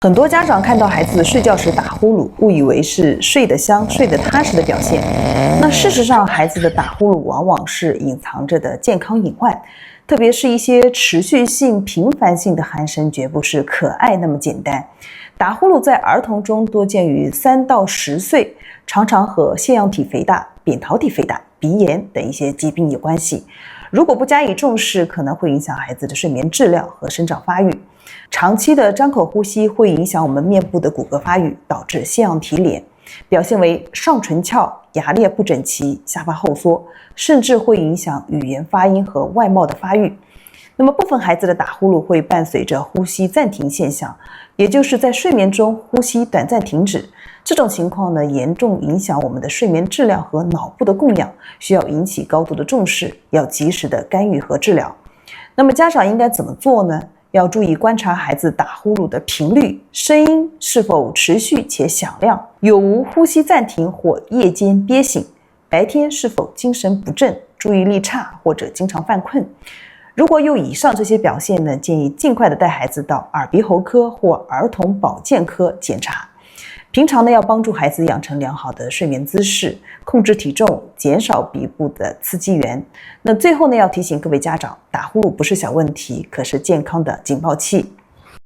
很多家长看到孩子睡觉时打呼噜，误以为是睡得香、睡得踏实的表现。那事实上，孩子的打呼噜往往是隐藏着的健康隐患，特别是一些持续性、频繁性的鼾声，绝不是可爱那么简单。打呼噜在儿童中多见于3到10岁，常常和腺样体肥大、扁桃体肥大、鼻炎等一些疾病有关系。如果不加以重视，可能会影响孩子的睡眠质量和生长发育。长期的张口呼吸会影响我们面部的骨骼发育，导致腺样体脸，表现为上唇翘、牙列不整齐、下巴后缩，甚至会影响语言发音和外貌的发育。那么部分孩子的打呼噜会伴随着呼吸暂停现象，也就是在睡眠中呼吸短暂停止。这种情况呢，严重影响我们的睡眠质量和脑部的供氧，需要引起高度的重视，要及时的干预和治疗。那么家长应该怎么做呢？要注意观察孩子打呼噜的频率、声音是否持续且响亮，有无呼吸暂停或夜间憋醒，白天是否精神不振、注意力差或者经常犯困。如果有以上这些表现呢，建议尽快的带孩子到耳鼻喉科或儿童保健科检查。平常呢，要帮助孩子养成良好的睡眠姿势，控制体重，减少鼻部的刺激源。那最后呢，要提醒各位家长，打呼噜不是小问题，可是健康的警报器。